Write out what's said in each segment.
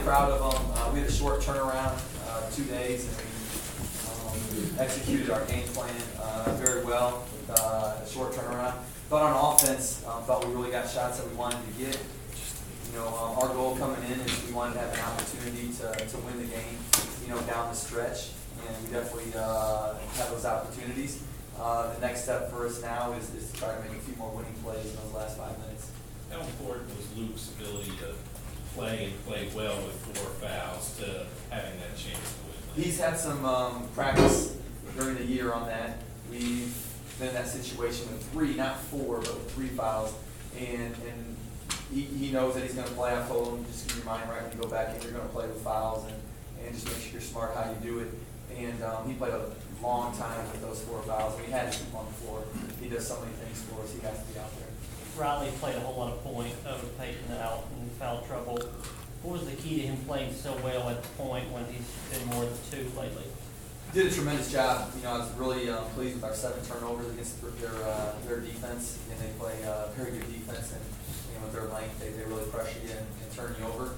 proud of them. We had a short turnaround, 2 days, and we executed our game plan very well with a short turnaround. But on offense, thought we really got shots that we wanted to get. Our goal coming in is we wanted to have an opportunity to win the game, down the stretch, and we definitely have those opportunities. The next step for us now is to try to make a few more winning plays in those last 5 minutes. How important was Luke's ability to play well with 4 fouls to having that chance to win? He's had some practice during the year on that. We've been in that situation with 3, not 4, but with 3 fouls, and he knows that he's going to play. I told him, just keep your mind right when you go back in, you're going to play with fouls, and just make sure you're smart how you do it. And he played a long time with those 4 fouls. We had to keep him on the floor. He does so many things for us. He has to be out there. Riley played a whole lot of point over Peyton out in foul trouble. What was the key to him playing so well at the point when he's been more than 2 lately? Did a tremendous job. I was really pleased with our 7 turnovers against their defense, and they play very good defense. And with their length, they really pressure you and turn you over.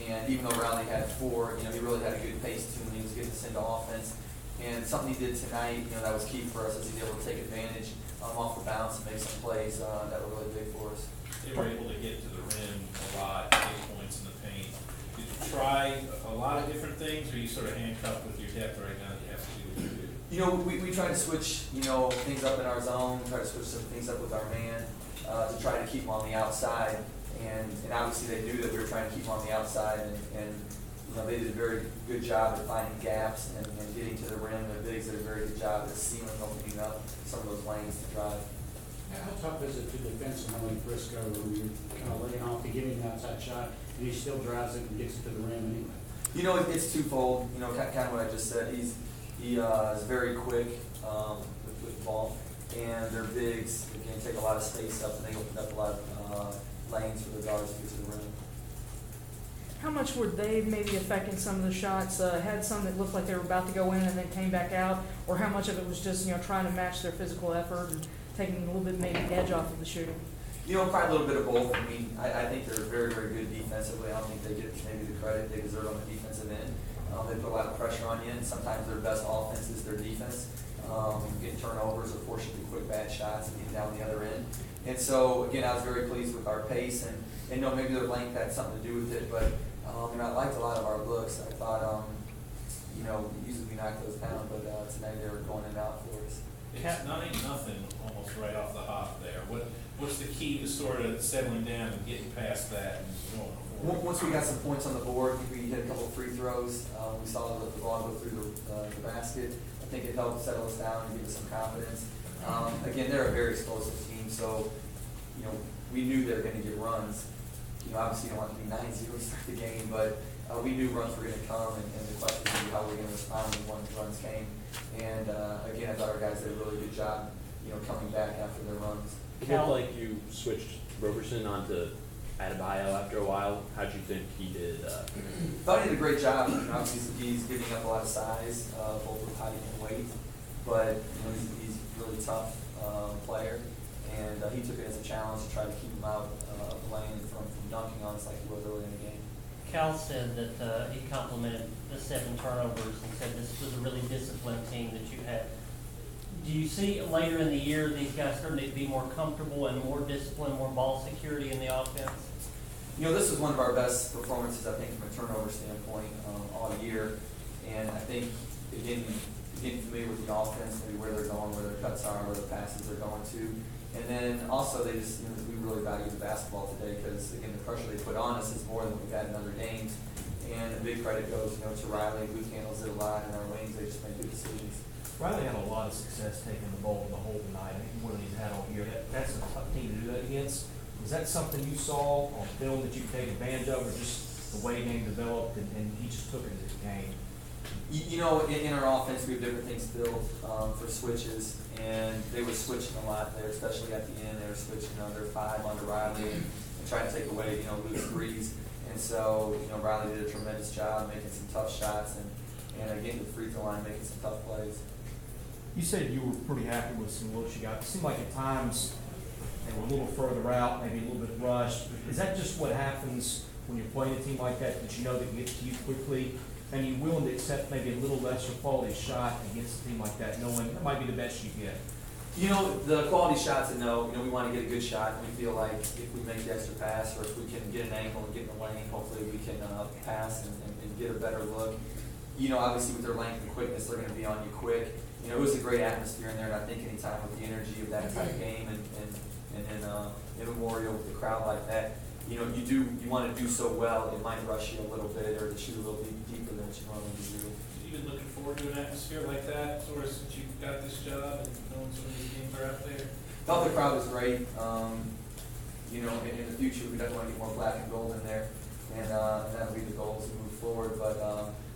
And even though Riley had 4, he really had a good pace to him. He was getting us into offense. And something he did tonight, that was key for us, is he's able to take advantage off the bounce and make some plays that were really big for us. They were able to get to the rim a lot, get points in the paint. Did you try a lot of different things, or are you sort of handcuffed with your depth right now that you have to do what you do? We try to switch, things up in our zone, try to switch some things up with our man to try to keep them on the outside. And obviously they knew that we were trying to keep them on the outside, and they did a very good job at finding gaps and getting to the rim. The bigs did a very good job at sealing, opening up some of those lanes to drive. How tough is it to defend someone like Briscoe when you're kind of laying off to give him an outside shot, and he still drives it and gets it to the rim anyway? It's twofold. Kind of what I just said. He is very quick with the ball, and their bigs can take a lot of space up, and they open up a lot of lanes for the guards to get to the rim. How much were they maybe affecting some of the shots? Had some that looked like they were about to go in and then came back out, or how much of it was just trying to match their physical effort and taking a little bit maybe edge off of the shooting? Probably a little bit of both. I think they're very, very good defensively. I don't think they get maybe the credit they deserve on the defensive end. They put a lot of pressure on you, and sometimes their best offense is their defense. Getting turnovers or forcing the quick bad shots and getting down the other end. And so, again, I was very pleased with our pace, and maybe their length had something to do with it, but I liked a lot of our looks. I thought, usually we knock those down, but tonight they were going in and out for us. It's 9-0 almost right off the hop there. What's the key to sort of settling down and getting past that and going forward? Once we got some points on the board, we hit a couple of free throws. We saw the ball go through the basket. I think it helped settle us down and give us some confidence. Again, they're a very explosive team, so we knew they were going to get runs. Obviously you don't want to be 9-0 to start the game, but we knew runs were going to come, and the question was how we were going to respond when runs came. And again, I thought our guys did a really good job, coming back after their runs. It looked like you switched Roberson onto Adebayo after a while. How did you think he did? Thought he did a great job. Obviously he's giving up a lot of size, both with height and weight, but he's a really tough player, and he took it as a challenge to try to keep him out of the lane and from dunking on us like he was early in the game. Cal said that he complimented the 7 turnovers and said this was a really disciplined team that you had. Do you see later in the year these guys starting to be more comfortable and more disciplined, more ball security in the offense? This was one of our best performances, I think, from a turnover standpoint all year. And I think, again, getting familiar with the offense, maybe where they're going, where their cuts are, where the passes are going to. And then also they just, we really value the basketball today because, again, the pressure they put on us is more than we've had in other games. And a big credit goes, to Riley, who handles it a lot, and our wings, they just make good decisions. Riley had a lot of success taking the ball in the hole tonight. I think more than he's had all year. That's a tough team to do that against. Was that something you saw on film that you could take advantage of, or just the way the game developed and he just took it as a game? In our offense, we have different things built for switches, and they were switching a lot there, especially at the end. They were switching their 5 under Riley and trying to take away, loose threes. And so, Riley did a tremendous job making some tough shots and again, the free throw line, making some tough plays. You said you were pretty happy with some looks you got. It seemed like at times they were a little further out, maybe a little bit rushed. Is that just what happens when you're playing a team like that you know that gets to you quickly, and you're willing to accept maybe a little lesser quality shot against a team like that, knowing that might be the best you get? You know, the quality shots, and no, you know, we want to get a good shot, and we feel like if we make the extra pass, or if we can get an angle and get in the lane, hopefully we can pass and get a better look. You know, obviously with their length and quickness, they're going to be on you quick. You know, it was a great atmosphere in there, and I think anytime with the energy of that type of game and in Memorial with the crowd like that, you know, you want to do so well, it might rush you a little bit or to shoot a little deeper than what you normally do. You been looking forward to an atmosphere like that, sort of since you got this job and knowing some of these games are out there? Thought the crowd was great. You know, in the future, we definitely want to get more black and gold in there, and that'll be the goal as we move forward. But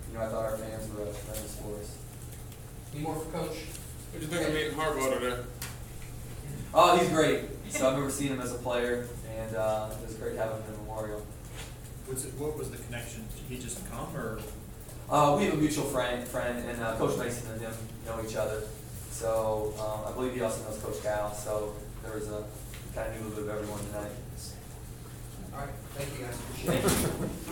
you know, I thought our fans were tremendous for us. Any more for Coach? What do you think of meeting Harbaugh today? Oh, he's great. So I remember seeing him as a player, and it was great having him in Memorial. What was the connection? Did he just come, or? We have a mutual friend, and Coach Mason and him know each other. So I believe he also knows Coach Cal. So there was kind of knew a little bit of everyone tonight. All right, thank you guys, appreciate it. Thank you.